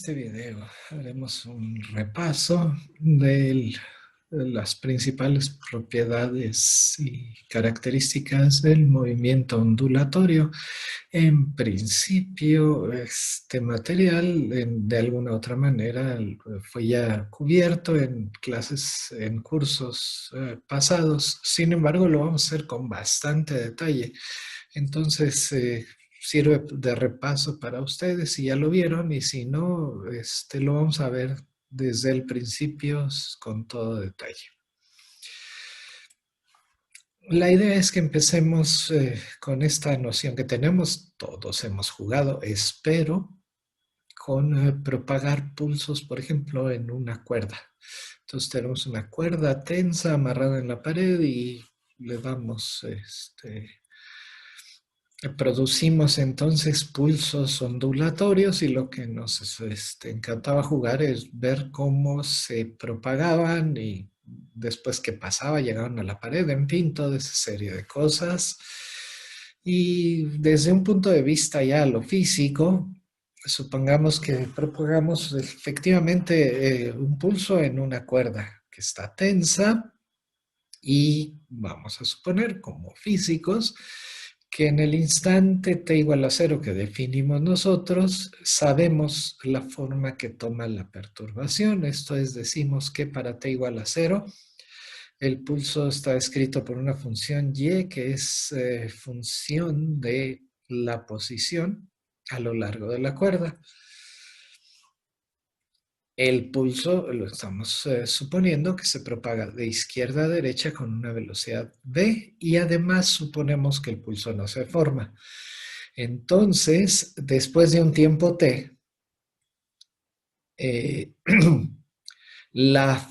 Este video haremos un repaso de las principales propiedades y características del movimiento ondulatorio. En principio, este material de alguna otra manera fue ya cubierto en clases, en cursos pasados. Sin embargo, lo vamos a hacer con bastante detalle. Entonces, sirve de repaso para ustedes si ya lo vieron y si no, lo vamos a ver desde el principio con todo detalle. La idea es que empecemos con esta noción que tenemos, todos hemos jugado, espero, con propagar pulsos, por ejemplo, en una cuerda. Entonces tenemos una cuerda tensa amarrada en la pared y le damos producimos entonces pulsos ondulatorios y lo que nos encantaba jugar es ver cómo se propagaban y después que pasaba llegaban a la pared, en fin, toda esa serie de cosas. Y desde un punto de vista ya lo físico, supongamos que propagamos efectivamente un pulso en una cuerda que está tensa y vamos a suponer como físicos que en el instante t igual a 0 que definimos nosotros, sabemos la forma que toma la perturbación. Esto es, decimos que para t igual a 0, el pulso está escrito por una función y, que es función de la posición a lo largo de la cuerda. El pulso lo estamos suponiendo que se propaga de izquierda a derecha con una velocidad v y además suponemos que el pulso no se forma. Entonces, después de un tiempo t, la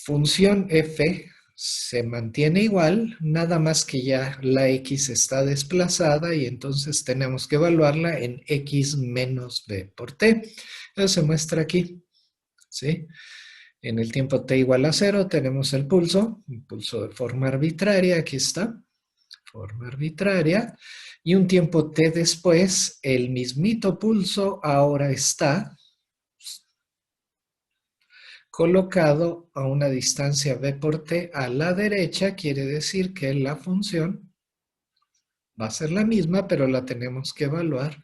función f se mantiene igual, nada más que ya la x está desplazada y entonces tenemos que evaluarla en x menos b por t. Eso se muestra aquí. ¿Sí? En el tiempo t igual a 0 tenemos el pulso, un pulso de forma arbitraria, aquí está, forma arbitraria, y un tiempo t después, el mismito pulso ahora está colocado a una distancia v por t a la derecha, quiere decir que la función va a ser la misma, pero la tenemos que evaluar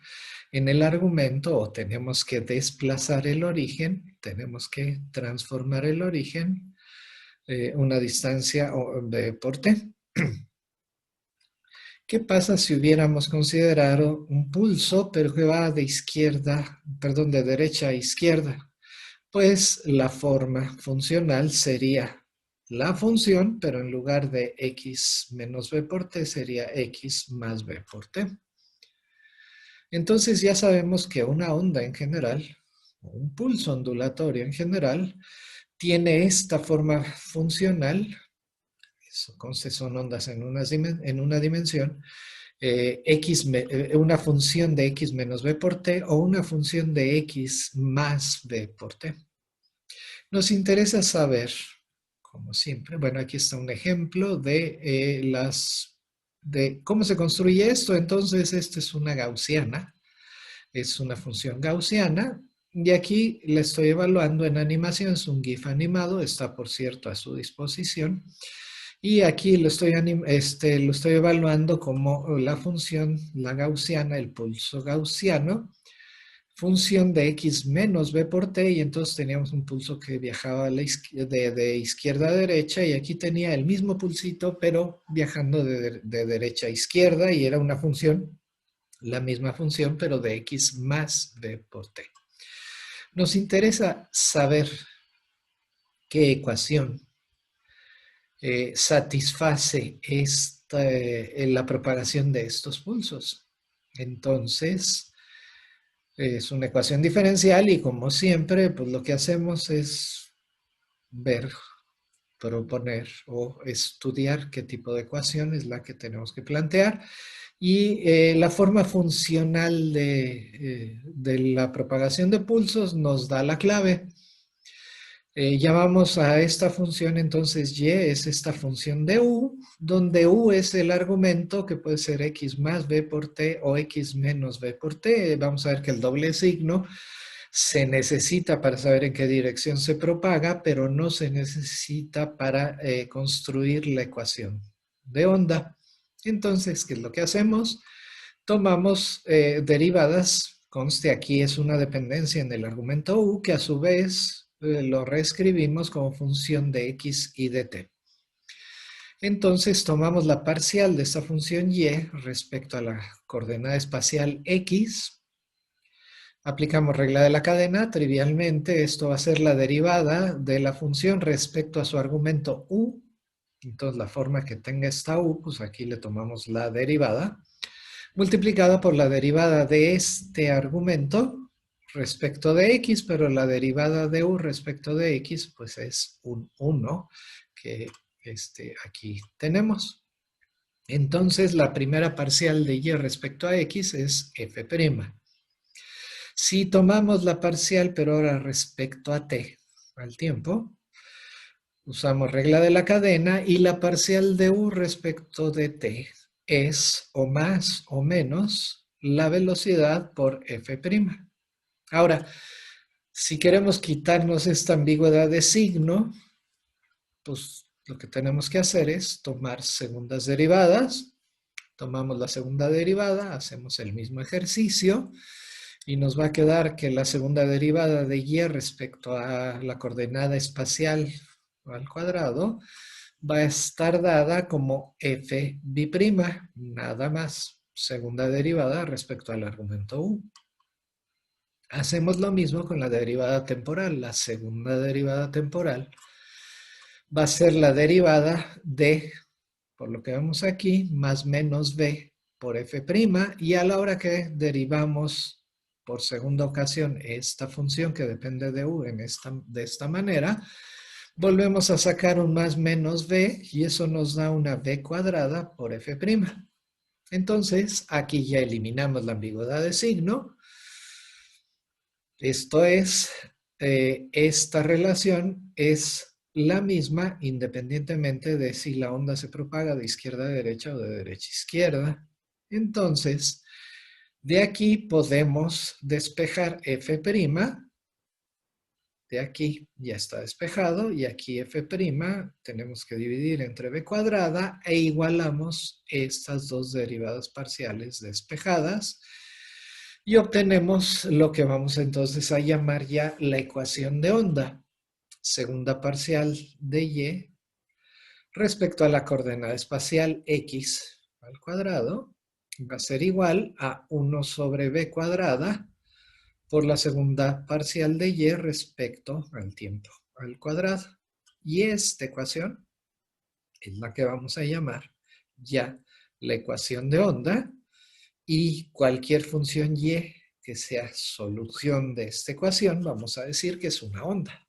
en el argumento, o tenemos que desplazar el origen, tenemos que transformar el origen una distancia v por t. ¿Qué pasa si hubiéramos considerado un pulso, pero que va de izquierda, perdón, de derecha a izquierda? Pues la forma funcional sería la función, pero en lugar de x menos b por t sería x más b por t. Entonces ya sabemos que una onda en general, o un pulso ondulatorio en general, tiene esta forma funcional. Entonces son ondas en una dimensión, una función de x menos b por t o una función de x más b por t. Nos interesa saber, como siempre, bueno, aquí está un ejemplo de cómo se construye esto. Entonces, esta es una gaussiana, es una función gaussiana, y aquí la estoy evaluando en animación, es un GIF animado, está por cierto a su disposición. Y aquí lo estoy evaluando como la función, la gaussiana, el pulso gaussiano, función de x menos b por t, y entonces teníamos un pulso que viajaba a de izquierda a derecha, y aquí tenía el mismo pulsito, pero viajando de derecha a izquierda, y era una función, la misma función, pero de x más b por t. Nos interesa saber qué ecuación satisface la propagación de estos pulsos. Entonces, es una ecuación diferencial y como siempre, pues lo que hacemos es ver, proponer o estudiar qué tipo de ecuación es la que tenemos que plantear. Y la forma funcional de la propagación de pulsos nos da la clave. Llamamos a esta función entonces y es esta función de u, donde u es el argumento que puede ser x más b por t o x menos b por t. Vamos a ver que el doble signo Se necesita para saber en qué dirección se propaga, pero no se necesita para construir la ecuación de onda. Entonces, ¿qué es lo que hacemos? Tomamos derivadas, conste aquí es una dependencia en el argumento u, que a su vez lo reescribimos como función de x y de t. Entonces tomamos la parcial de esta función y respecto a la coordenada espacial x, aplicamos regla de la cadena, trivialmente esto va a ser la derivada de la función respecto a su argumento u. Entonces la forma que tenga esta u, pues aquí le tomamos la derivada, multiplicada por la derivada de este argumento respecto de x, pero la derivada de u respecto de x, pues es un 1 que aquí tenemos. Entonces la primera parcial de y respecto a x es f'. Si tomamos la parcial, pero ahora respecto a t, al tiempo, usamos regla de la cadena y la parcial de u respecto de t es o más o menos la velocidad por f'. Ahora, si queremos quitarnos esta ambigüedad de signo, pues lo que tenemos que hacer es tomar segundas derivadas. Tomamos la segunda derivada, hacemos el mismo ejercicio y nos va a quedar que la segunda derivada de y respecto a la coordenada espacial al cuadrado va a estar dada como f bi'prima, nada más, segunda derivada respecto al argumento u. Hacemos lo mismo con la derivada temporal. La segunda derivada temporal va a ser la derivada de, por lo que vemos aquí, más menos b por f', y a la hora que derivamos por segunda ocasión esta función que depende de u de esta manera, volvemos a sacar un más menos b y eso nos da una b cuadrada por f'. Entonces, aquí ya eliminamos la ambigüedad de signo. Esto es, esta relación es la misma independientemente de si la onda se propaga de izquierda a derecha o de derecha a izquierda. Entonces, de aquí podemos despejar f'. De aquí ya está despejado y aquí f' tenemos que dividir entre b cuadrada e igualamos estas dos derivadas parciales despejadas y obtenemos lo que vamos entonces a llamar ya la ecuación de onda. Segunda parcial de y respecto a la coordenada espacial x al cuadrado va a ser igual a 1 sobre b cuadrada por la segunda parcial de y respecto al tiempo al cuadrado. Y esta ecuación es la que vamos a llamar ya la ecuación de onda, y cualquier función y que sea solución de esta ecuación, vamos a decir que es una onda.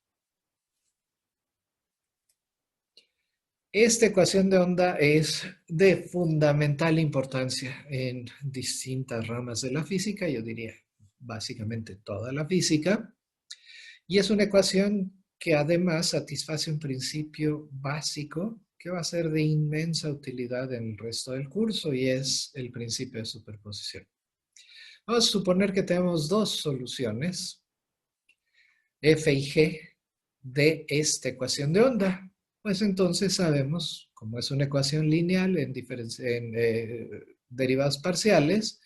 Esta ecuación de onda es de fundamental importancia en distintas ramas de la física, yo diría básicamente toda la física, y es una ecuación que además satisface un principio básico que va a ser de inmensa utilidad en el resto del curso, y es el principio de superposición. Vamos a suponer que tenemos dos soluciones, f y g, de esta ecuación de onda. Pues entonces sabemos, como es una ecuación lineal en derivadas parciales,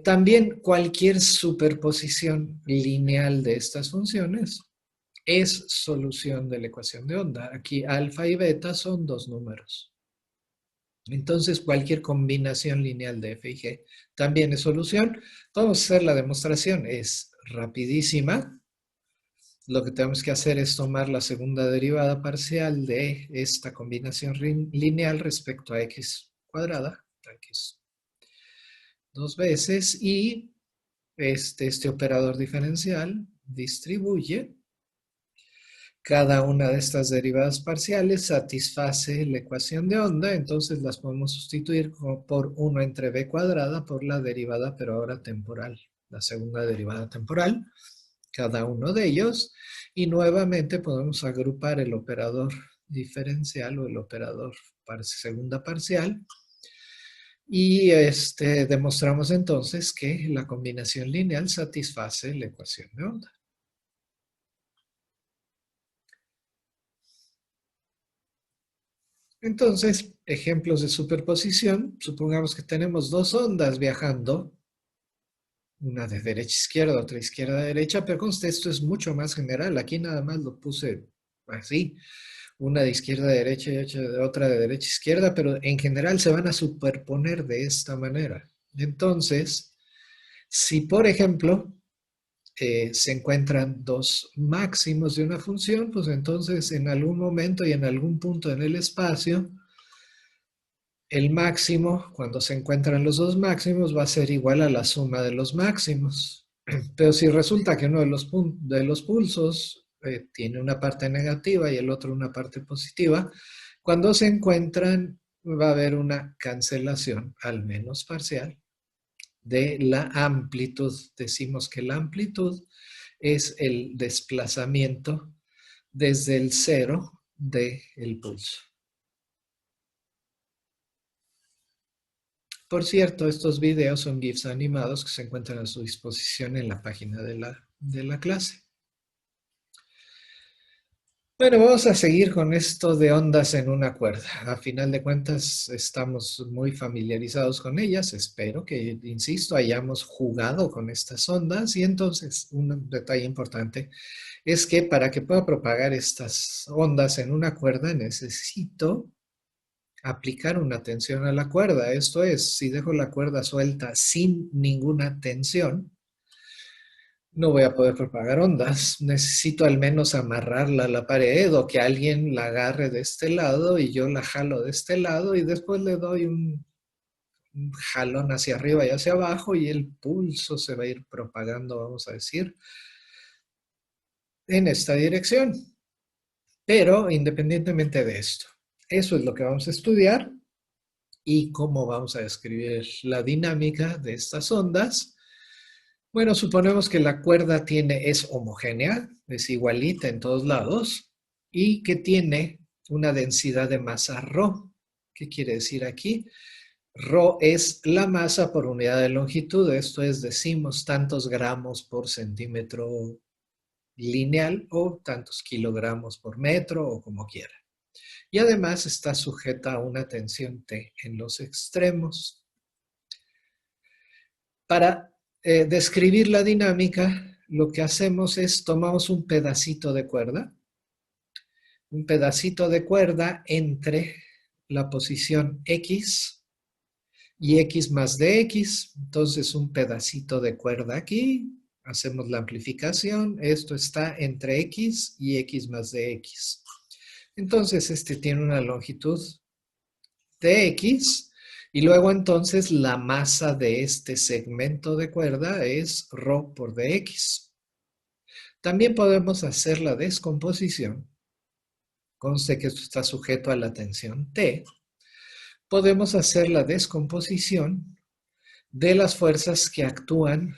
también cualquier superposición lineal de estas funciones es solución de la ecuación de onda. Aquí alfa y beta son dos números. Entonces cualquier combinación lineal de f y g también es solución. Vamos a hacer la demostración, es rapidísima. Lo que tenemos que hacer es tomar la segunda derivada parcial de esta combinación lineal respecto a x cuadrada, x dos veces, y este operador diferencial distribuye. Cada una de estas derivadas parciales satisface la ecuación de onda, entonces las podemos sustituir por 1 entre b cuadrada por la derivada, pero ahora temporal, la segunda derivada temporal, cada uno de ellos, y nuevamente podemos agrupar el operador diferencial o el operador segunda parcial, Y demostramos entonces que la combinación lineal satisface la ecuación de onda. Entonces, ejemplos de superposición. Supongamos que tenemos dos ondas viajando, una de derecha a izquierda, otra izquierda a derecha, pero conste, esto es mucho más general. Aquí nada más lo puse así, una de izquierda a derecha y otra de derecha a izquierda, pero en general se van a superponer de esta manera. Entonces, si por ejemplo se encuentran dos máximos de una función, pues entonces en algún momento y en algún punto en el espacio, el máximo, cuando se encuentran los dos máximos, va a ser igual a la suma de los máximos. Pero si resulta que uno de los pulsos tiene una parte negativa y el otro una parte positiva, cuando se encuentran va a haber una cancelación, al menos parcial, de la amplitud. Decimos que la amplitud es el desplazamiento desde el cero del pulso. Por cierto, estos videos son GIFs animados que se encuentran a su disposición en la página de la clase. Bueno, vamos a seguir con esto de ondas en una cuerda. A final de cuentas, estamos muy familiarizados con ellas. Espero que, insisto, hayamos jugado con estas ondas. Y entonces, un detalle importante es que para que pueda propagar estas ondas en una cuerda, necesito aplicar una tensión a la cuerda. Esto es, si dejo la cuerda suelta sin ninguna tensión, no voy a poder propagar ondas. Necesito al menos amarrarla a la pared o que alguien la agarre de este lado y yo la jalo de este lado y después le doy un jalón hacia arriba y hacia abajo y el pulso se va a ir propagando, vamos a decir, en esta dirección. Pero independientemente de esto, eso es lo que vamos a estudiar y cómo vamos a describir la dinámica de estas ondas. Bueno, suponemos que la cuerda es homogénea, es igualita en todos lados y que tiene una densidad de masa ρ. ¿Qué quiere decir aquí? Ρ es la masa por unidad de longitud, esto es, decimos tantos gramos por centímetro lineal o tantos kilogramos por metro o como quiera. Y además está sujeta a una tensión T en los extremos. Para describir la dinámica, lo que hacemos es tomamos un pedacito de cuerda entre la posición X y X más dx. Entonces, un pedacito de cuerda aquí, hacemos la amplificación, esto está entre X y X más dx. Entonces, este tiene una longitud de X y luego entonces la masa de este segmento de cuerda es ρ por dx. También podemos hacer la descomposición. Conste que esto está sujeto a la tensión T. Podemos hacer la descomposición de las fuerzas que actúan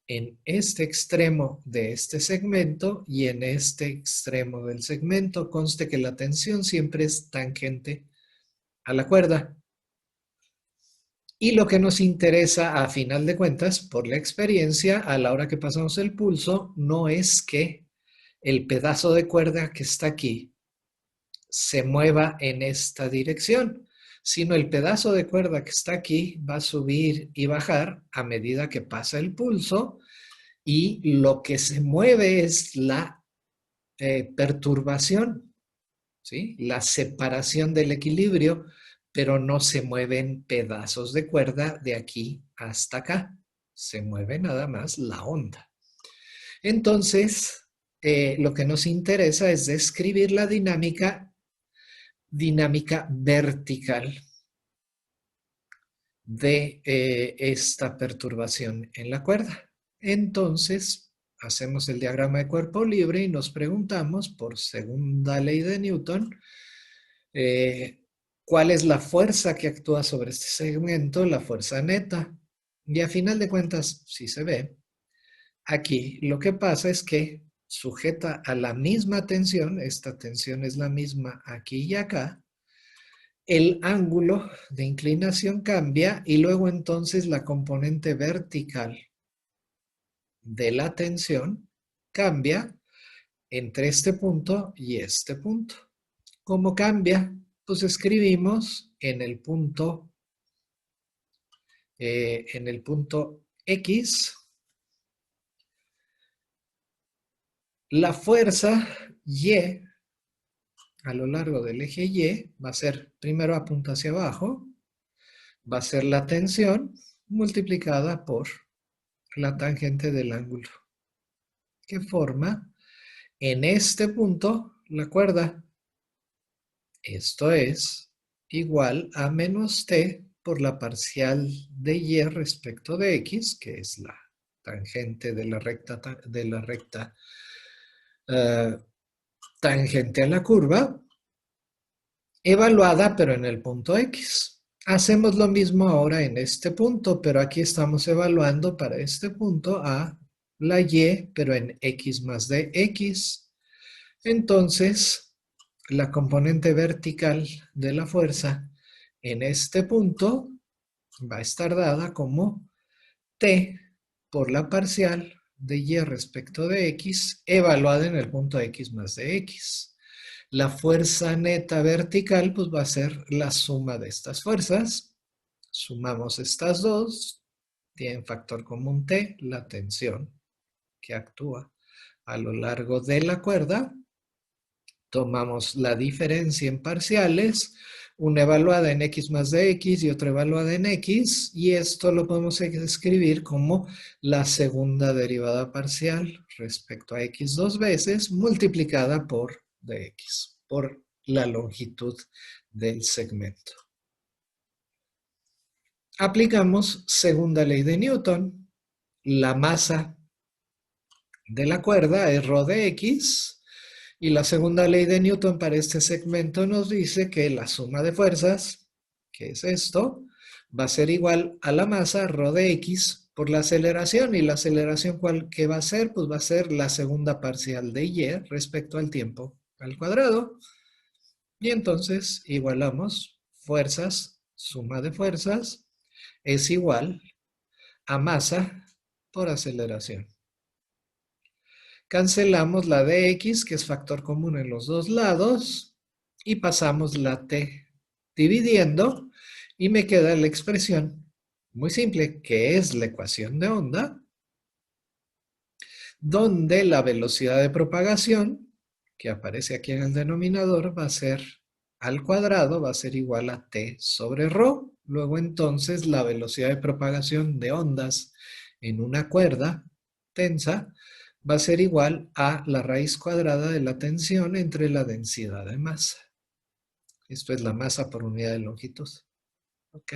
en este extremo de este segmento y en este extremo del segmento. Conste que la tensión siempre es tangente a la cuerda. Y lo que nos interesa a final de cuentas, por la experiencia, a la hora que pasamos el pulso, no es que el pedazo de cuerda que está aquí se mueva en esta dirección, sino el pedazo de cuerda que está aquí va a subir y bajar a medida que pasa el pulso y lo que se mueve es la perturbación, ¿sí? La separación del equilibrio, pero no se mueven pedazos de cuerda de aquí hasta acá. Se mueve nada más la onda. Entonces, lo que nos interesa es describir la dinámica vertical de esta perturbación en la cuerda. Entonces, hacemos el diagrama de cuerpo libre y nos preguntamos, por segunda ley de Newton, ¿cuál es la fuerza que actúa sobre este segmento? La fuerza neta. Y a final de cuentas, si se ve, aquí lo que pasa es que sujeta a la misma tensión, esta tensión es la misma aquí y acá, el ángulo de inclinación cambia y luego entonces la componente vertical de la tensión cambia entre este punto y este punto. ¿Cómo cambia? Pues escribimos en el punto X, la fuerza Y a lo largo del eje Y va a ser, primero apunta hacia abajo, va a ser la tensión multiplicada por la tangente del ángulo, que forma en este punto la cuerda. Esto es igual a menos t por la parcial de y respecto de x, que es la tangente de la recta eh, tangente a la curva, evaluada pero en el punto x. Hacemos lo mismo ahora en este punto, pero aquí estamos evaluando para este punto a la y, pero en x más de x. Entonces, la componente vertical de la fuerza en este punto va a estar dada como t por la parcial de y respecto de x, evaluada en el punto x más de x. La fuerza neta vertical pues va a ser la suma de estas fuerzas. Sumamos estas dos, tienen factor común t, la tensión que actúa a lo largo de la cuerda. Tomamos la diferencia en parciales, una evaluada en x más de x y otra evaluada en x, y esto lo podemos escribir como la segunda derivada parcial respecto a x dos veces multiplicada por dx, por la longitud del segmento. Aplicamos segunda ley de Newton. La masa de la cuerda es rho de x, y la segunda ley de Newton para este segmento nos dice que la suma de fuerzas, que es esto, va a ser igual a la masa rho de x por la aceleración. ¿Y la aceleración cuál que va a ser? Pues va a ser la segunda parcial de y respecto al tiempo al cuadrado. Y entonces igualamos fuerzas, suma de fuerzas, es igual a masa por aceleración. Cancelamos la de x, que es factor común en los dos lados, y pasamos la t dividiendo, y me queda la expresión muy simple, que es la ecuación de onda, donde la velocidad de propagación, que aparece aquí en el denominador, va a ser al cuadrado, va a ser igual a t sobre ρ. Luego entonces la velocidad de propagación de ondas en una cuerda tensa va a ser igual a la raíz cuadrada de la tensión entre la densidad de masa. Esto es la masa por unidad de longitud. ¿Ok?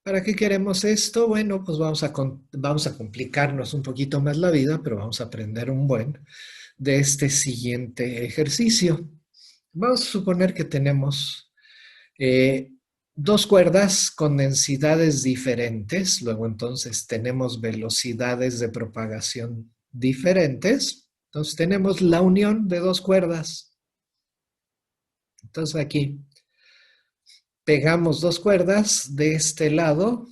¿Para qué queremos esto? Bueno, pues vamos a complicarnos un poquito más la vida, pero vamos a aprender un buen de este siguiente ejercicio. Vamos a suponer que tenemos dos cuerdas con densidades diferentes, luego entonces tenemos velocidades de propagación diferentes. Entonces tenemos la unión de dos cuerdas. Entonces aquí pegamos dos cuerdas de este lado,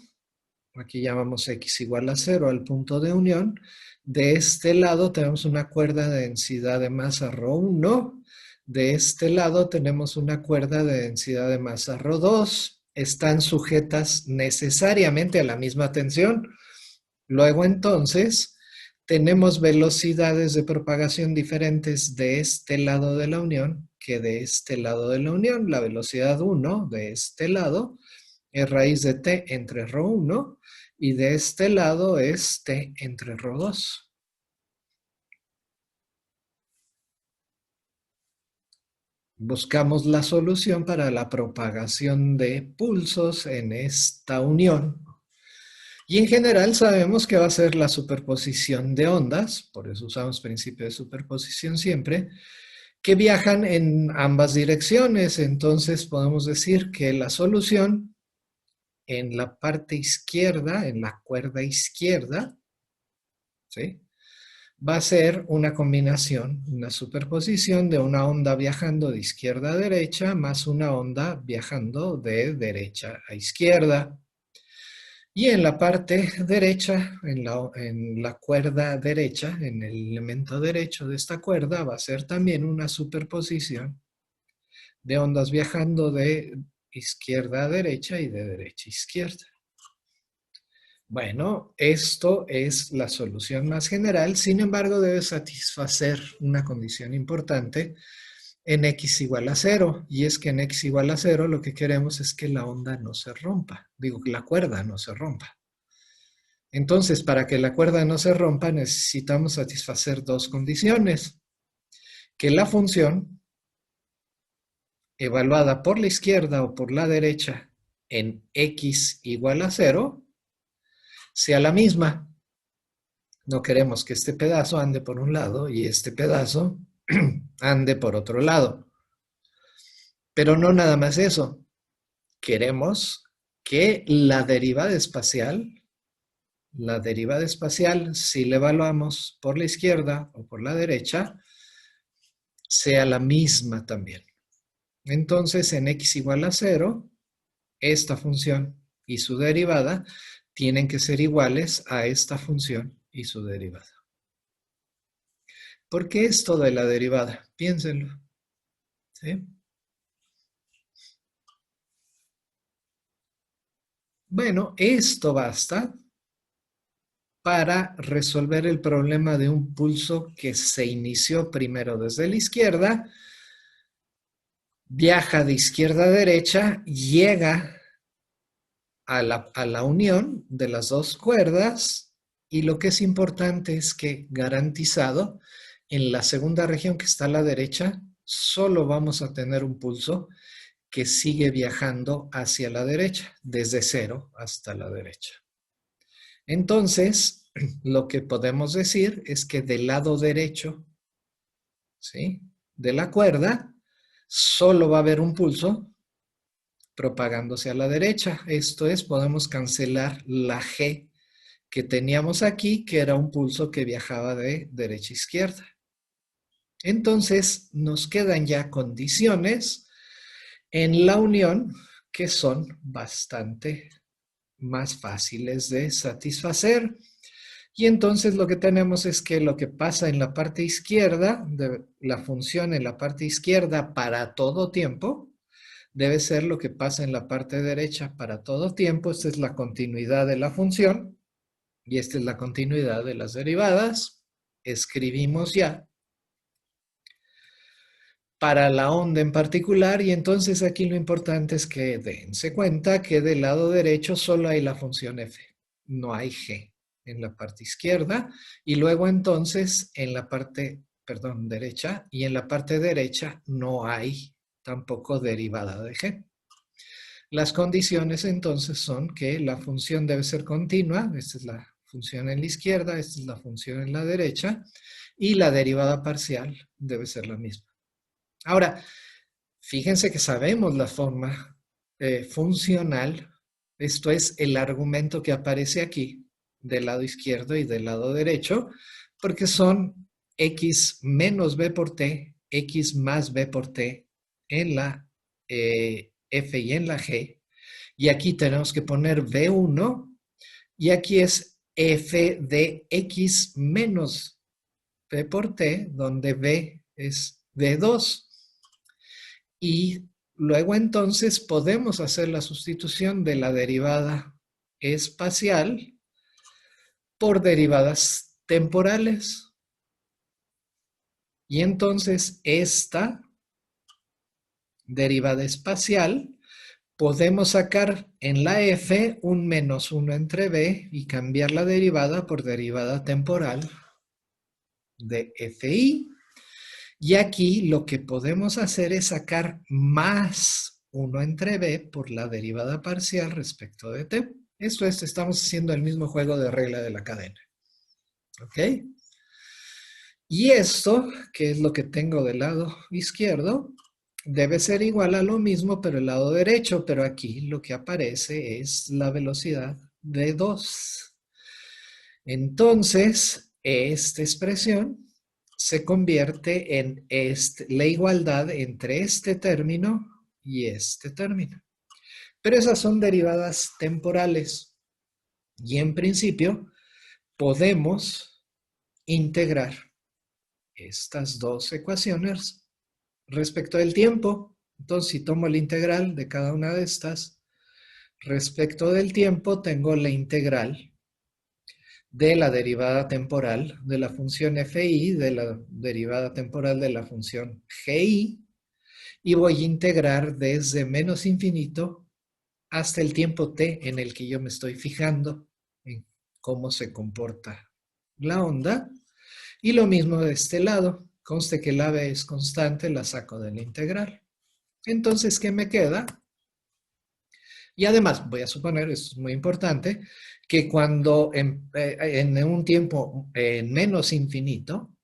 aquí llamamos x igual a 0 al punto de unión. De este lado tenemos una cuerda de densidad de masa ρ1. De este lado tenemos una cuerda de densidad de masa ρ2. Están sujetas necesariamente a la misma tensión. Luego entonces tenemos velocidades de propagación diferentes de este lado de la unión que de este lado de la unión. La velocidad 1 de este lado es raíz de t entre ρ1 y de este lado es t entre ρ2. Buscamos la solución para la propagación de pulsos en esta unión. Y en general sabemos que va a ser la superposición de ondas, por eso usamos principio de superposición siempre, que viajan en ambas direcciones. Entonces podemos decir que la solución en la parte izquierda, en la cuerda izquierda, ¿sí?, va a ser una combinación, una superposición de una onda viajando de izquierda a derecha más una onda viajando de derecha a izquierda. Y en la parte derecha, en la cuerda derecha, en el elemento derecho de esta cuerda, va a ser también una superposición de ondas viajando de izquierda a derecha y de derecha a izquierda. Bueno, esto es la solución más general, sin embargo debe satisfacer una condición importante en x igual a 0, y es que en x igual a 0 lo que queremos es que la onda no se rompa, digo que la cuerda no se rompa. Entonces, para que la cuerda no se rompa necesitamos satisfacer dos condiciones: que la función evaluada por la izquierda o por la derecha en x igual a 0 sea la misma. No queremos que este pedazo ande por un lado y este pedazo ande por otro lado. Pero no nada más eso. Queremos que la derivada espacial, si la evaluamos por la izquierda o por la derecha, sea la misma también. Entonces, en x igual a 0, esta función y su derivada tienen que ser iguales a esta función y su derivada. ¿Por qué esto de la derivada? Piénsenlo. ¿Sí? Bueno, esto basta para resolver el problema de un pulso que se inició primero desde la izquierda, viaja de izquierda a derecha, llega a la unión de las dos cuerdas, y lo que es importante es que garantizado, en la segunda región que está a la derecha, solo vamos a tener un pulso que sigue viajando hacia la derecha, desde cero hasta la derecha. Entonces, lo que podemos decir es que del lado derecho, ¿sí?, de la cuerda, solo va a haber un pulso propagándose a la derecha. Esto es, podemos cancelar la G que teníamos aquí, que era un pulso que viajaba de derecha a izquierda. Entonces, nos quedan ya condiciones en la unión que son bastante más fáciles de satisfacer. Y entonces lo que tenemos es que lo que pasa en la parte izquierda, de la función en la parte izquierda para todo tiempo, debe ser lo que pasa en la parte derecha para todo tiempo. Esta es la continuidad de la función y esta es la continuidad de las derivadas. Escribimos ya para la onda en particular, y entonces aquí lo importante es que dense cuenta que del lado derecho solo hay la función f, no hay g en la parte izquierda, y luego entonces en la parte, perdón, derecha, y en la parte derecha no hay tampoco derivada de g. Las condiciones entonces son que la función debe ser continua, esta es la función en la izquierda, esta es la función en la derecha, y la derivada parcial debe ser la misma. Ahora, fíjense que sabemos la forma funcional, esto es el argumento que aparece aquí, del lado izquierdo y del lado derecho, porque son x menos b por t, x más b por t en la f y en la g, y aquí tenemos que poner b1, y aquí es f de x menos b por t, donde b es b2. Y luego entonces podemos hacer la sustitución de la derivada espacial por derivadas temporales. Y entonces esta derivada espacial podemos sacar en la f un menos 1 entre b y cambiar la derivada por derivada temporal de fi. Y aquí lo que podemos hacer es sacar más 1 entre b por la derivada parcial respecto de t. Esto es, estamos haciendo el mismo juego de regla de la cadena. ¿Ok? Y esto, que es lo que tengo del lado izquierdo, debe ser igual a lo mismo, pero el lado derecho. Pero aquí lo que aparece es la velocidad de 2. Entonces, esta expresión se convierte en la igualdad entre este término y este término. Pero esas son derivadas temporales y en principio podemos integrar estas dos ecuaciones respecto del tiempo. Entonces, si tomo la integral de cada una de estas, respecto del tiempo tengo la integral de la derivada temporal de la función fi, de la derivada temporal de la función gi, y voy a integrar desde menos infinito hasta el tiempo t en el que yo me estoy fijando en cómo se comporta la onda. Y lo mismo de este lado. Conste que la b es constante, la saco de la integral. Entonces, ¿qué me queda? Y además, voy a suponer, esto es muy importante, que cuando en un tiempo menos infinito,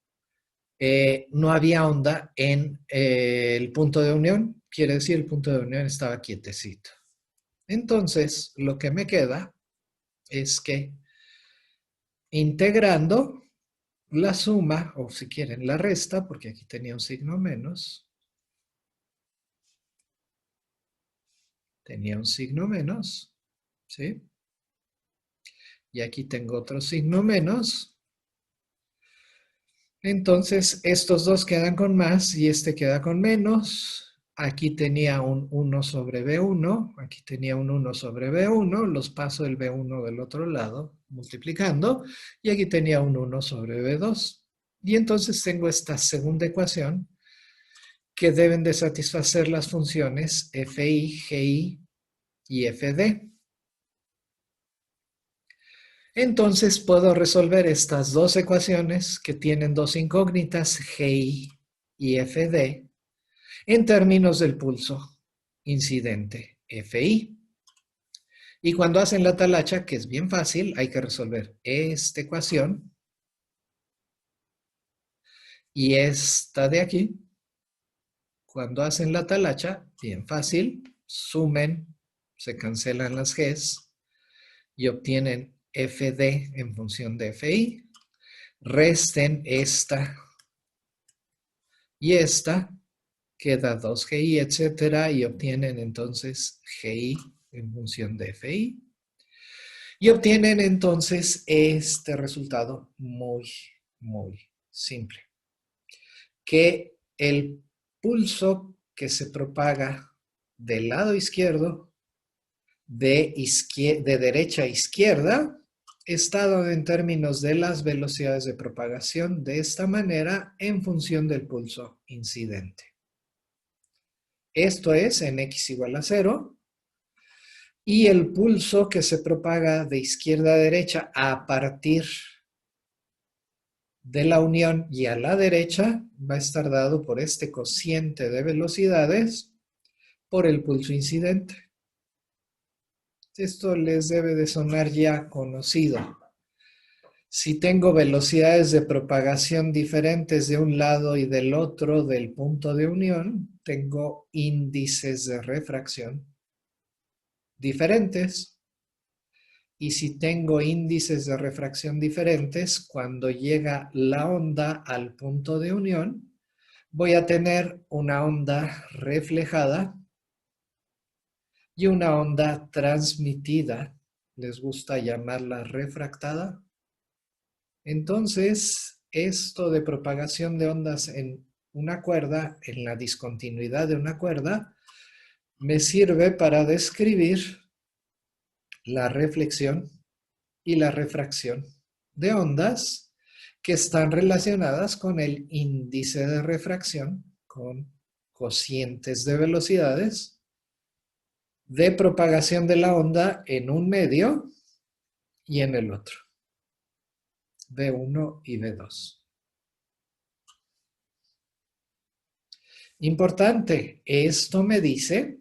no había onda en el punto de unión, quiere decir el punto de unión estaba quietecito. Entonces, lo que me queda es que integrando la suma, o si quieren la resta, porque aquí tenía un signo menos, ¿sí? Y aquí tengo otro signo menos. Entonces, estos dos quedan con más y este queda con menos. Aquí tenía un 1 sobre B1, aquí tenía un 1 sobre B1, los paso el B1 del otro lado, multiplicando, y aquí tenía un 1 sobre B2. Y entonces tengo esta segunda ecuación que deben de satisfacer las funciones fi, gi y fd. Entonces puedo resolver estas dos ecuaciones que tienen dos incógnitas, gi y fd, en términos del pulso incidente fi. Y cuando hacen la talacha, que es bien fácil, hay que resolver esta ecuación y esta de aquí. Cuando hacen la talacha, bien fácil, sumen, se cancelan las g's y obtienen fd en función de fi. Resten esta y esta, queda 2gi, etcétera, y obtienen entonces gi en función de fi. Y obtienen entonces este resultado muy, muy simple. Que el pulso que se propaga del lado izquierdo, de derecha a izquierda, está dado en términos de las velocidades de propagación de esta manera en función del pulso incidente. Esto es en x igual a 0. Y el pulso que se propaga de izquierda a derecha a partir de la unión y a la derecha va a estar dado por este cociente de velocidades por el pulso incidente. Esto les debe de sonar ya conocido. Si tengo velocidades de propagación diferentes de un lado y del otro del punto de unión, tengo índices de refracción diferentes. Y si tengo índices de refracción diferentes, cuando llega la onda al punto de unión, voy a tener una onda reflejada y una onda transmitida. ¿Les gusta llamarla refractada? Entonces, esto de propagación de ondas en una cuerda, en la discontinuidad de una cuerda, me sirve para describir la reflexión y la refracción de ondas que están relacionadas con el índice de refracción, con cocientes de velocidades, de propagación de la onda en un medio y en el otro, B1 y B2. Importante, esto me dice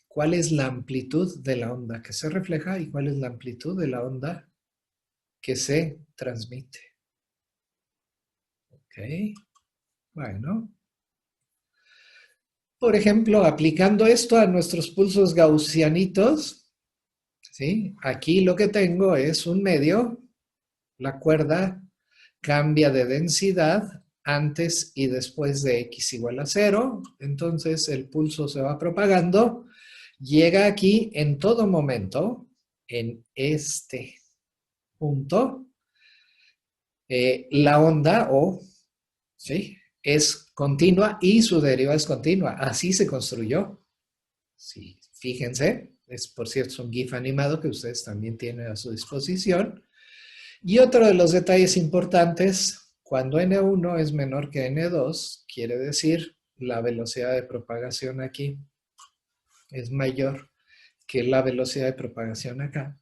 cuál es la amplitud de la onda que se refleja y cuál es la amplitud de la onda que se transmite. Ok, bueno. Por ejemplo, aplicando esto a nuestros pulsos gaussianitos, ¿sí? Aquí lo que tengo es un medio, la cuerda cambia de densidad antes y después de x igual a 0. Entonces el pulso se va propagando, llega aquí en todo momento, en este punto, la onda ¿sí? Es continua y su derivada es continua. Así se construyó. Sí, fíjense, es por cierto un GIF animado que ustedes también tienen a su disposición. Y otro de los detalles importantes, cuando N1 es menor que N2, quiere decir la velocidad de propagación aquí es mayor que la velocidad de propagación acá.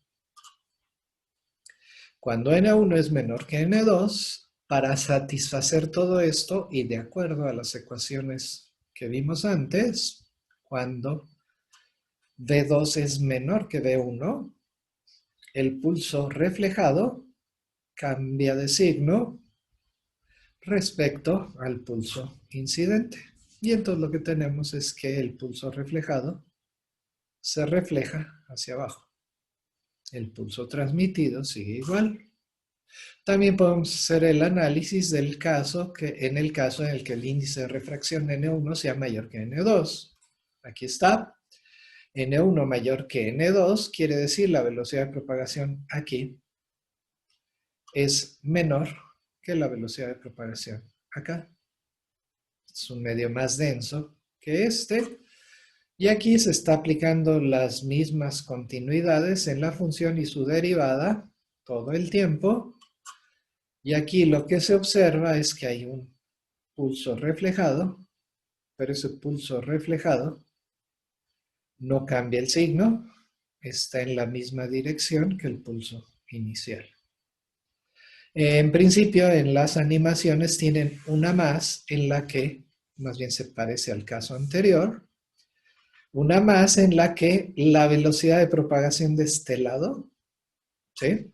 Cuando N1 es menor que N2, para satisfacer todo esto y de acuerdo a las ecuaciones que vimos antes, cuando V2 es menor que V1, el pulso reflejado cambia de signo respecto al pulso incidente. Y entonces lo que tenemos es que el pulso reflejado se refleja hacia abajo. El pulso transmitido sigue igual. También podemos hacer el análisis del caso en el caso en el que el índice de refracción N1 sea mayor que N2. Aquí está. N1 mayor que N2 quiere decir la velocidad de propagación aquí es menor que la velocidad de propagación acá. Es un medio más denso que este. Y aquí se está aplicando las mismas continuidades en la función y su derivada todo el tiempo. Y aquí lo que se observa es que hay un pulso reflejado, pero ese pulso reflejado no cambia el signo, está en la misma dirección que el pulso inicial. En principio, en las animaciones tienen una más en la que, más bien se parece al caso anterior, una más en la que la velocidad de propagación de este lado, ¿sí?,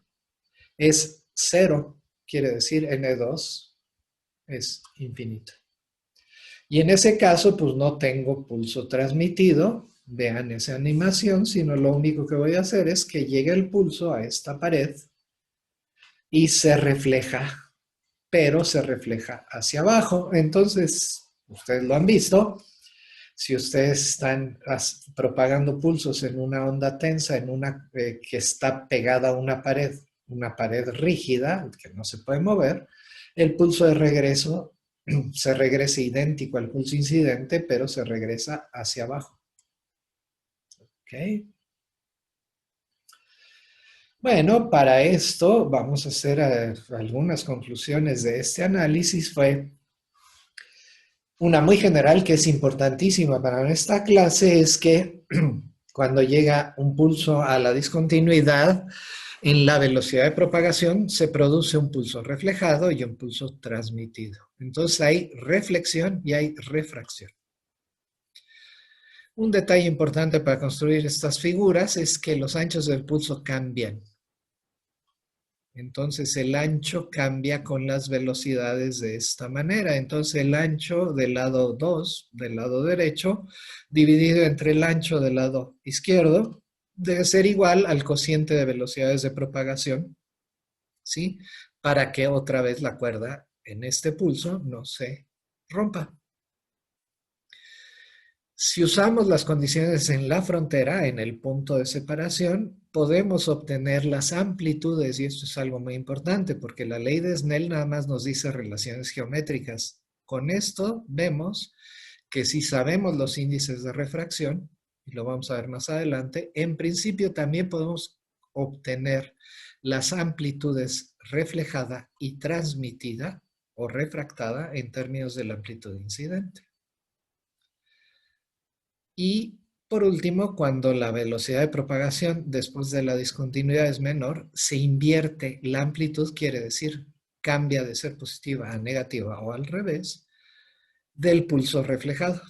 es 0, quiere decir N2 es infinito. Y en ese caso, pues no tengo pulso transmitido, vean esa animación, sino lo único que voy a hacer es que llegue el pulso a esta pared y se refleja, pero se refleja hacia abajo. Entonces, ustedes lo han visto, si ustedes están propagando pulsos en una onda tensa, en una que está pegada a una pared rígida, que no se puede mover, el pulso de regreso se regresa idéntico al pulso incidente, pero se regresa hacia abajo. ¿Ok? Bueno, para esto vamos a hacer algunas conclusiones de este análisis. Fue una muy general que es importantísima para esta clase, es que cuando llega un pulso a la discontinuidad, en la velocidad de propagación se produce un pulso reflejado y un pulso transmitido. Entonces hay reflexión y hay refracción. Un detalle importante para construir estas figuras es que los anchos del pulso cambian. Entonces el ancho cambia con las velocidades de esta manera. Entonces el ancho del lado 2, del lado derecho, dividido entre el ancho del lado izquierdo, debe ser igual al cociente de velocidades de propagación, ¿sí? Para que otra vez la cuerda en este pulso no se rompa. Si usamos las condiciones en la frontera, en el punto de separación, podemos obtener las amplitudes, y esto es algo muy importante porque la ley de Snell nada más nos dice relaciones geométricas. Con esto vemos que si sabemos los índices de refracción, y lo vamos a ver más adelante, en principio también podemos obtener las amplitudes reflejada y transmitida o refractada en términos de la amplitud incidente. Y por último, cuando la velocidad de propagación después de la discontinuidad es menor, se invierte la amplitud, quiere decir, cambia de ser positiva a negativa o al revés, del pulso reflejado.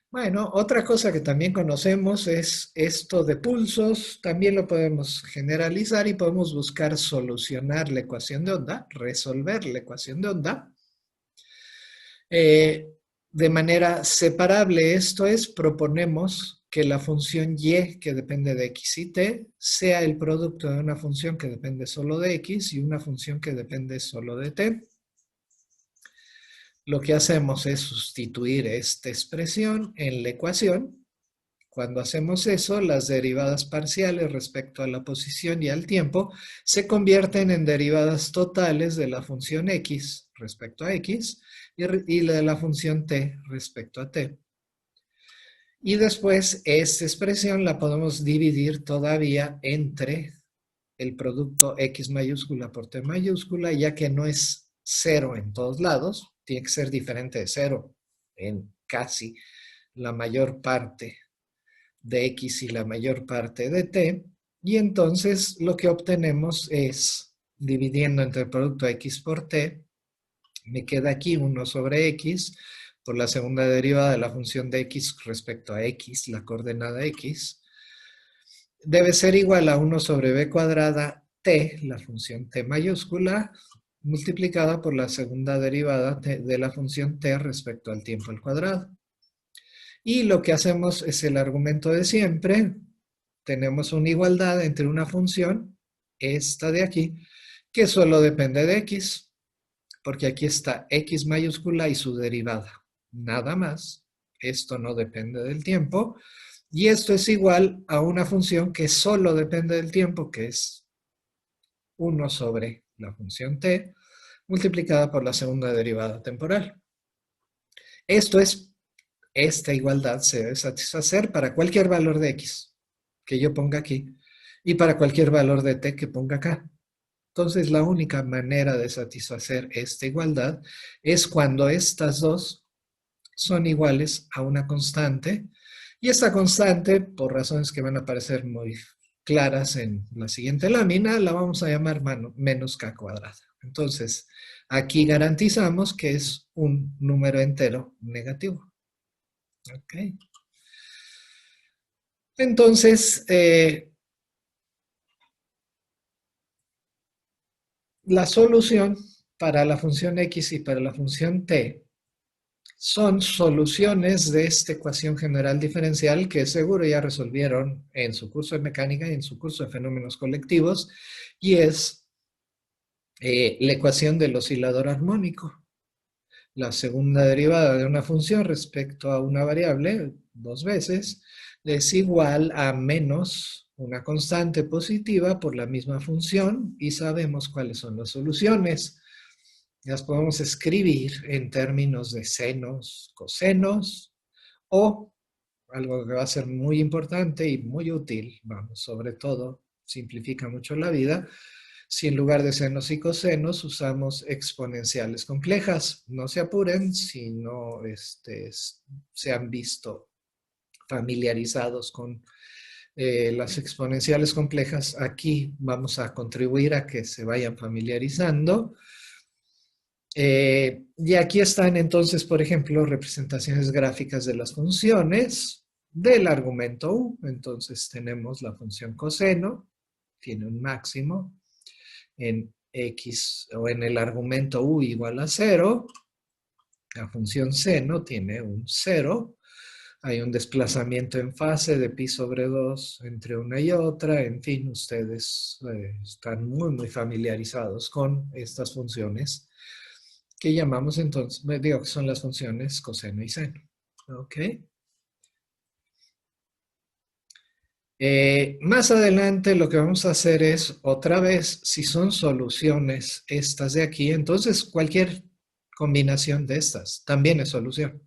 Bueno, otra cosa que también conocemos es esto de pulsos. También lo podemos generalizar y podemos buscar solucionar la ecuación de onda, resolver la ecuación de onda. De manera separable, esto es, proponemos que la función y, que depende de x y t, sea el producto de una función que depende solo de x y una función que depende solo de t. Lo que hacemos es sustituir esta expresión en la ecuación. Cuando hacemos eso, las derivadas parciales respecto a la posición y al tiempo se convierten en derivadas totales de la función x respecto a x y de la función t respecto a t. Y después esta expresión la podemos dividir todavía entre el producto x mayúscula por t mayúscula, ya que no es cero en todos lados, tiene que ser diferente de cero en casi la mayor parte de x y la mayor parte de t, y entonces lo que obtenemos es, dividiendo entre el producto x por t, me queda aquí 1 sobre x por la segunda derivada de la función de x respecto a x, la coordenada x, debe ser igual a 1 sobre b cuadrada t, la función t mayúscula, multiplicada por la segunda derivada de la función t respecto al tiempo al cuadrado. Y lo que hacemos es el argumento de siempre. Tenemos una igualdad entre una función, esta de aquí, que solo depende de x, porque aquí está x mayúscula y su derivada. Nada más. Esto no depende del tiempo. Y esto es igual a una función que solo depende del tiempo, que es 1 sobre la función t, multiplicada por la segunda derivada temporal. Esta igualdad se debe satisfacer para cualquier valor de x que yo ponga aquí y para cualquier valor de t que ponga acá. Entonces, la única manera de satisfacer esta igualdad es cuando estas dos son iguales a una constante, y esta constante, por razones que van a parecer muy claras en la siguiente lámina, la vamos a llamar menos k cuadrada. Entonces, aquí garantizamos que es un número entero negativo. Ok. Entonces, la solución para la función x y para la función t son soluciones de esta ecuación general diferencial que seguro ya resolvieron en su curso de mecánica y en su curso de fenómenos colectivos, y es la ecuación del oscilador armónico. La segunda derivada de una función respecto a una variable, dos veces, es igual a menos una constante positiva por la misma función, y sabemos cuáles son las soluciones. Las podemos escribir en términos de senos, cosenos, o algo que va a ser muy importante y muy útil, vamos, sobre todo, simplifica mucho la vida, si en lugar de senos y cosenos usamos exponenciales complejas. No se apuren si no se han visto familiarizados con las exponenciales complejas. Aquí vamos a contribuir a que se vayan familiarizando. Y aquí están entonces, por ejemplo, representaciones gráficas de las funciones del argumento u. Entonces tenemos la función coseno, tiene un máximo en x o en el argumento u igual a 0. La función seno tiene un 0. Hay un desplazamiento en fase de pi sobre 2 entre una y otra. En fin, ustedes están muy familiarizados con estas funciones que llamamos entonces, digo que son las funciones coseno y seno. ¿Ok? Más adelante lo que vamos a hacer es, otra vez, si son soluciones estas de aquí, entonces cualquier combinación de estas también es solución,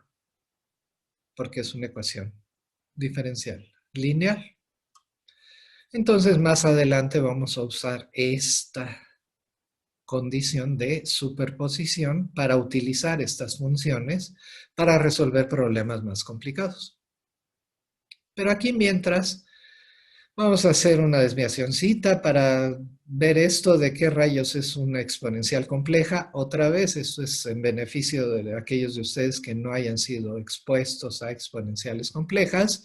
porque es una ecuación diferencial lineal. Entonces más adelante vamos a usar esta condición de superposición para utilizar estas funciones para resolver problemas más complicados. Pero aquí mientras vamos a hacer una desviacióncita para ver esto de qué rayos es una exponencial compleja. Otra vez, esto es en beneficio de aquellos de ustedes que no hayan sido expuestos a exponenciales complejas.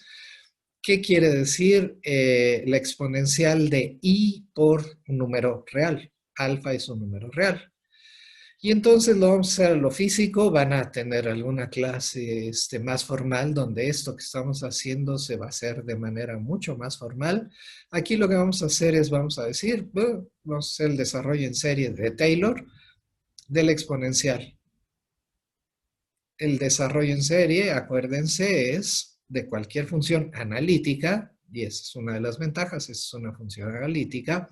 ¿Qué quiere decir la exponencial de i por un número real? Alfa es un número real. Y entonces lo vamos a hacer a lo físico, van a tener alguna clase más formal donde esto que estamos haciendo se va a hacer de manera mucho más formal. Aquí lo que vamos a hacer es, vamos a decir, bueno, vamos a hacer el desarrollo en serie de Taylor del exponencial. El desarrollo en serie, acuérdense, es de cualquier función analítica, y esa es una de las ventajas, es una función analítica.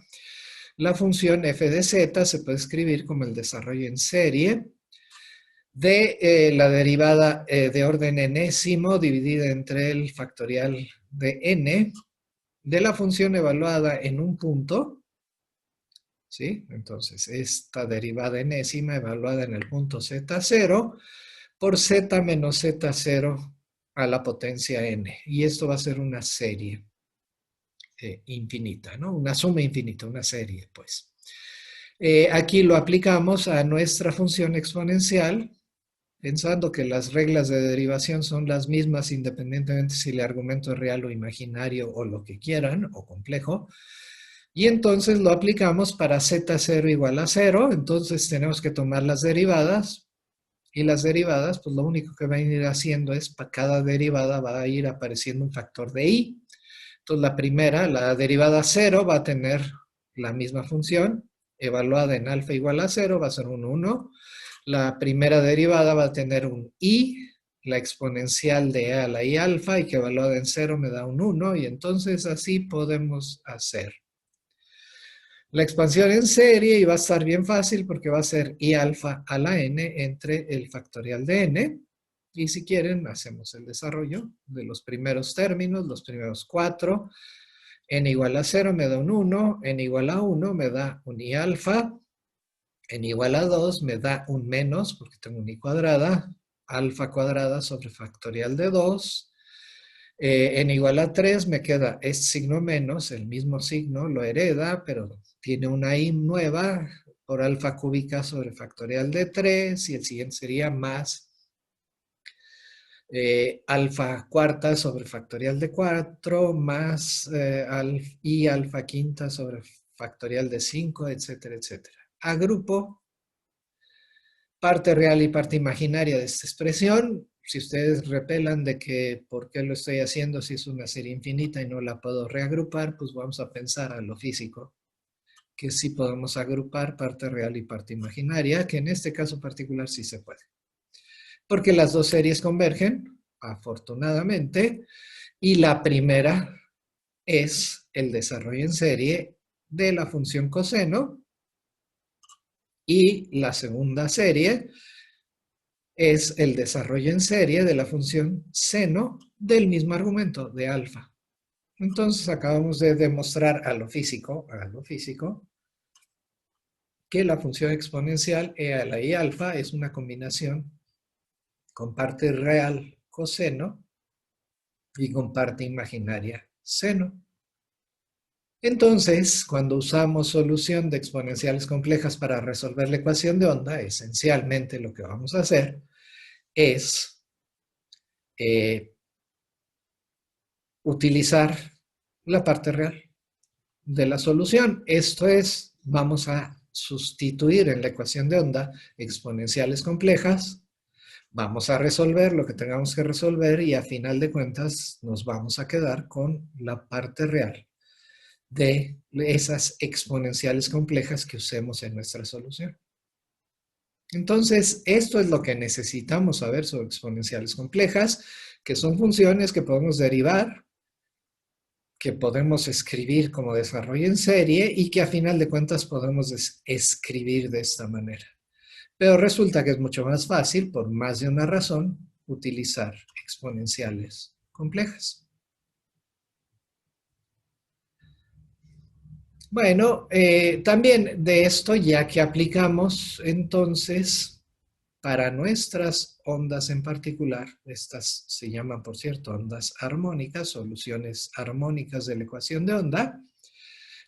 La función f de z se puede escribir como el desarrollo en serie de la derivada de orden enésimo dividida entre el factorial de n de la función evaluada en un punto, ¿sí? Entonces, esta derivada enésima evaluada en el punto z0 por z menos z0 a la potencia n. Y esto va a ser una serie infinita, ¿no? Una suma infinita, una serie, pues. Aquí lo aplicamos a nuestra función exponencial, pensando que las reglas de derivación son las mismas independientemente si el argumento es real o imaginario o lo que quieran, o complejo. Y entonces lo aplicamos para z0 igual a 0, entonces tenemos que tomar las derivadas, y las derivadas, pues lo único que van a ir haciendo es, para cada derivada va a ir apareciendo un factor de i. Entonces la primera, la derivada 0, va a tener la misma función, evaluada en alfa igual a 0, va a ser un 1. La primera derivada va a tener un i, la exponencial de a la i alfa, y que evaluada en 0 me da un 1, y entonces así podemos hacer la expansión en serie, y va a estar bien fácil porque va a ser i alfa a la n entre el factorial de n. Y si quieren, hacemos el desarrollo de los primeros términos, los primeros 4. N igual a 0 me da un 1, n igual a 1 me da un i alfa, n igual a 2 me da un menos porque tengo un i cuadrada, alfa cuadrada sobre factorial de 2. N igual a 3 me queda este signo menos, el mismo signo, lo hereda, pero tiene una i nueva por alfa cúbica sobre factorial de 3, y el siguiente sería más alfa cuarta sobre factorial de 4, más i alfa quinta sobre factorial de 5, etcétera, etcétera. Agrupo parte real y parte imaginaria de esta expresión. Si ustedes repelan de que por qué lo estoy haciendo si es una serie infinita y no la puedo reagrupar, pues vamos a pensar a lo físico, que sí podemos agrupar parte real y parte imaginaria, que en este caso particular sí se puede. Porque las dos series convergen, afortunadamente, y la primera es el desarrollo en serie de la función coseno, y la segunda serie es el desarrollo en serie de la función seno del mismo argumento de alfa. Entonces acabamos de demostrar a lo físico, que la función exponencial e a la i alfa es una combinación con parte real coseno y con parte imaginaria seno. Entonces, cuando usamos solución de exponenciales complejas para resolver la ecuación de onda, esencialmente lo que vamos a hacer es utilizar la parte real de la solución. Esto es, vamos a sustituir en la ecuación de onda exponenciales complejas, vamos a resolver lo que tengamos que resolver, y a final de cuentas nos vamos a quedar con la parte real de esas exponenciales complejas que usemos en nuestra solución. Entonces, esto es lo que necesitamos saber sobre exponenciales complejas, que son funciones que podemos derivar, que podemos escribir como desarrollo en serie, y que a final de cuentas podemos escribir de esta manera. Pero resulta que es mucho más fácil, por más de una razón, utilizar exponenciales complejas. Bueno, también de esto, ya que aplicamos entonces para nuestras ondas en particular, estas se llaman, por cierto, ondas armónicas, soluciones armónicas de la ecuación de onda,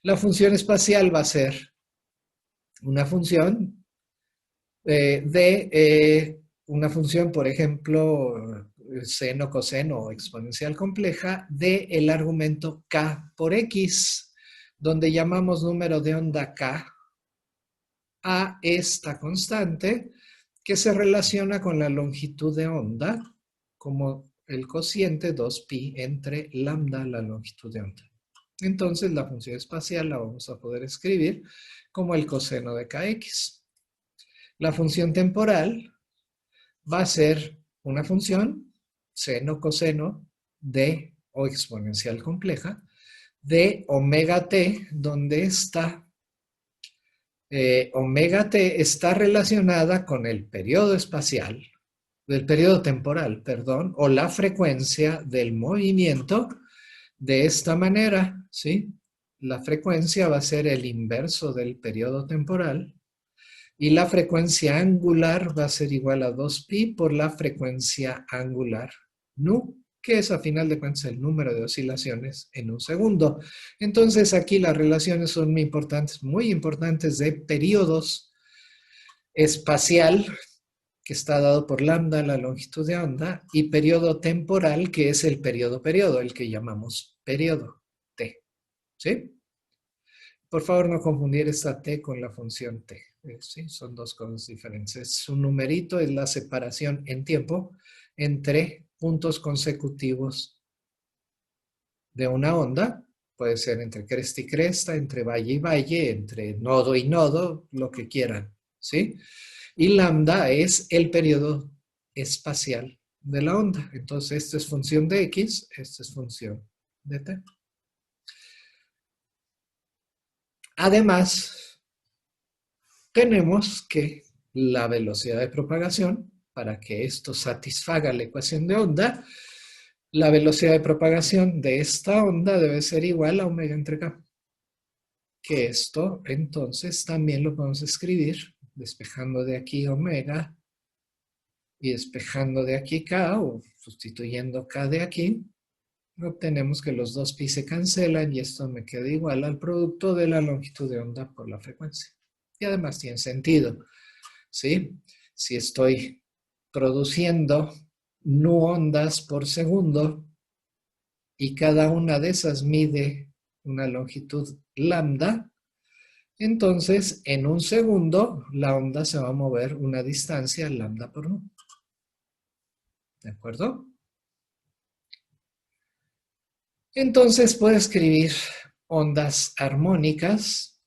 la función espacial va a ser una función una función, por ejemplo, seno, coseno o exponencial compleja del argumento k por x, donde llamamos número de onda k a esta constante que se relaciona con la longitud de onda como el cociente 2pi entre lambda, la longitud de onda. Entonces la función espacial la vamos a poder escribir como el coseno de kx. La función temporal va a ser una función seno coseno de o exponencial compleja de omega t, donde esta omega t está relacionada con el periodo espacial, del periodo temporal, perdón, o la frecuencia del movimiento de esta manera, ¿sí? La frecuencia va a ser el inverso del periodo temporal y la frecuencia angular va a ser igual a 2pi por la frecuencia angular nu, que es a final de cuentas el número de oscilaciones en un segundo. Entonces aquí las relaciones son muy importantes de periodos espacial, que está dado por lambda, la longitud de onda, y periodo temporal, que es el periodo, el que llamamos periodo t. ¿Sí? Por favor, no confundir esta t con la función t. ¿Sí? Son dos cosas diferentes. Un numerito es la separación en tiempo entre puntos consecutivos de una onda. Puede ser entre cresta y cresta, entre valle y valle, entre nodo y nodo, lo que quieran. ¿Sí? Y lambda es el periodo espacial de la onda. Entonces, esta es función de x, esta es función de t. Además, tenemos que la velocidad de propagación, para que esto satisfaga la ecuación de onda, la velocidad de propagación de esta onda debe ser igual a omega entre k. Que esto, entonces, también lo podemos escribir despejando de aquí omega y despejando de aquí k, o sustituyendo k de aquí, obtenemos que los dos pi se cancelan y esto me queda igual al producto de la longitud de onda por la frecuencia. Y además tiene sentido, ¿sí? Si estoy produciendo nu ondas por segundo y cada una de esas mide una longitud lambda, entonces en un segundo la onda se va a mover una distancia lambda por nu. ¿De acuerdo? Entonces puedo escribir ondas armónicas,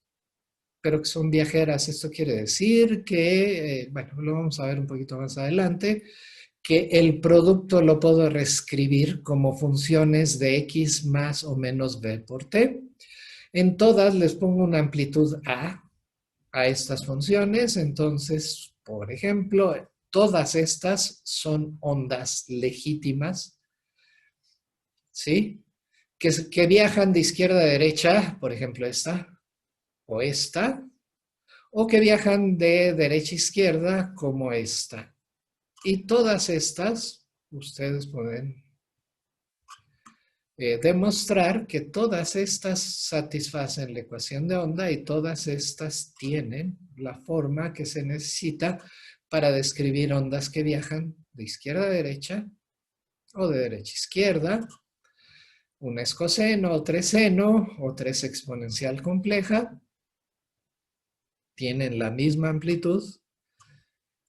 pero que son viajeras. Esto quiere decir que, bueno, lo vamos a ver un poquito más adelante, que el producto lo puedo reescribir como funciones de x más o menos b por t. En todas les pongo una amplitud a estas funciones. Entonces, por ejemplo, todas estas son ondas legítimas, ¿sí? Que viajan de izquierda a derecha, por ejemplo esta o esta, o que viajan de derecha a izquierda como esta. Y todas estas, ustedes pueden demostrar que todas estas satisfacen la ecuación de onda y todas estas tienen la forma que se necesita para describir ondas que viajan de izquierda a derecha o de derecha a izquierda. Una es coseno, otra es seno, otra es exponencial compleja. Tienen la misma amplitud.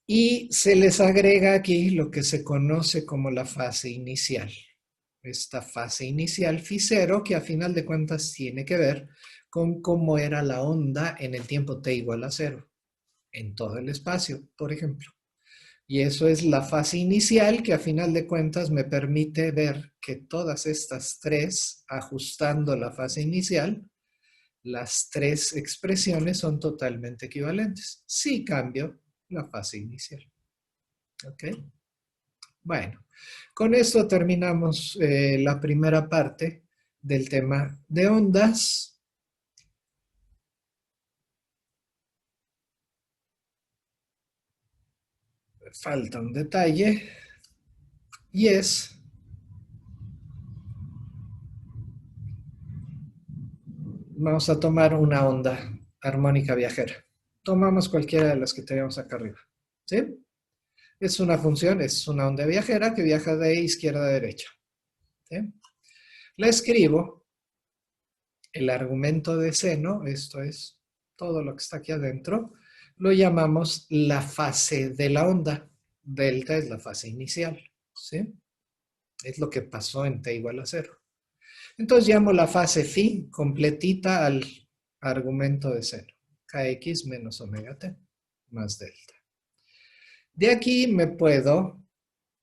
Y se les agrega aquí lo que se conoce como la fase inicial. Esta fase inicial phi0 que a final de cuentas tiene que ver con cómo era la onda en el tiempo t igual a 0, en todo el espacio, por ejemplo. Y eso es la fase inicial que a final de cuentas me permite ver que todas estas tres, ajustando la fase inicial, las tres expresiones son totalmente equivalentes. Si cambio la fase inicial. ¿Ok? Bueno, con esto terminamos la primera parte del tema de ondas. Falta un detalle y es, vamos a tomar una onda armónica viajera. Tomamos cualquiera de las que tenemos acá arriba. ¿Sí? Es una función, es una onda viajera que viaja de izquierda a derecha. ¿Sí? La escribo, el argumento de seno, esto es todo lo que está aquí adentro, lo llamamos la fase de la onda. Delta es la fase inicial, ¿sí? Es lo que pasó en t igual a 0. Entonces llamo la fase phi completita al argumento de 0. Kx menos omega t más delta. De aquí me puedo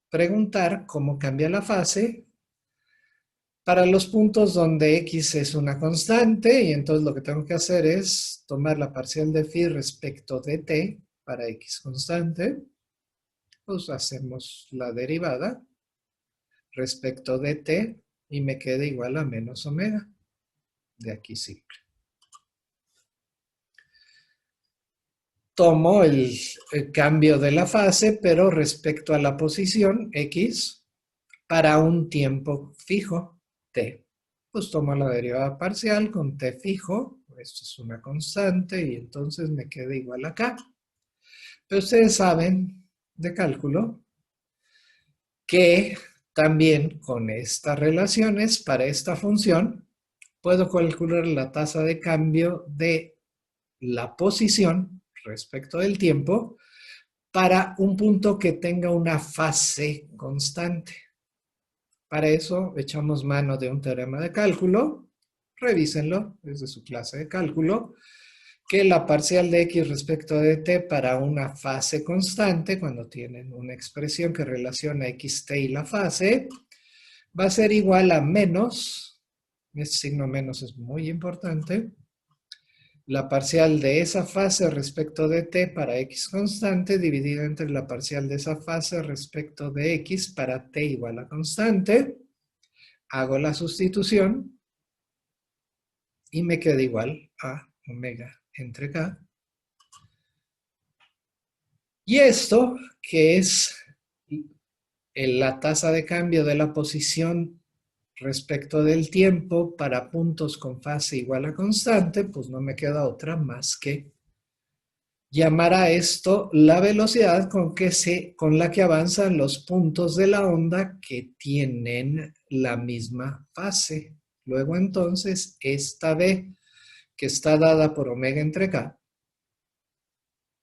preguntar cómo cambia la fase para los puntos donde x es una constante, y entonces lo que tengo que hacer es tomar la parcial de phi respecto de t para x constante. Pues hacemos la derivada respecto de t y me queda igual a menos omega. De aquí simple. Tomo el cambio de la fase, pero respecto a la posición x para un tiempo fijo, t. Pues tomo la derivada parcial con t fijo, esto es una constante, y entonces me queda igual acá. Pero ustedes saben de cálculo que también con estas relaciones para esta función puedo calcular la tasa de cambio de la posición respecto del tiempo para un punto que tenga una fase constante. Para eso echamos mano de un teorema de cálculo, revísenlo desde su clase de cálculo, que la parcial de x respecto de t para una fase constante, cuando tienen una expresión que relaciona xt y la fase, va a ser igual a menos, este signo menos es muy importante, la parcial de esa fase respecto de t para x constante dividida entre la parcial de esa fase respecto de x para t igual a constante. Hago la sustitución y me queda igual a omega entre k. Y esto, que es la tasa de cambio de la posición respecto del tiempo para puntos con fase igual a constante, pues no me queda otra más que llamar a esto la velocidad con la que avanzan los puntos de la onda que tienen la misma fase. Luego entonces esta v, que está dada por omega entre k,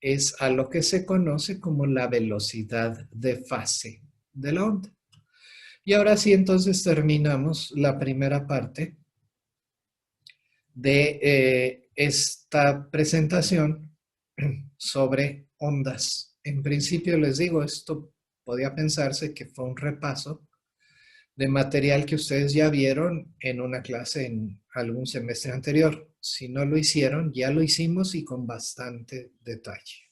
es a lo que se conoce como la velocidad de fase de la onda. Y ahora sí, entonces terminamos la primera parte de esta presentación sobre ondas. En principio les digo, esto podía pensarse que fue un repaso de material que ustedes ya vieron en una clase en algún semestre anterior. Si no lo hicieron, ya lo hicimos y con bastante detalle.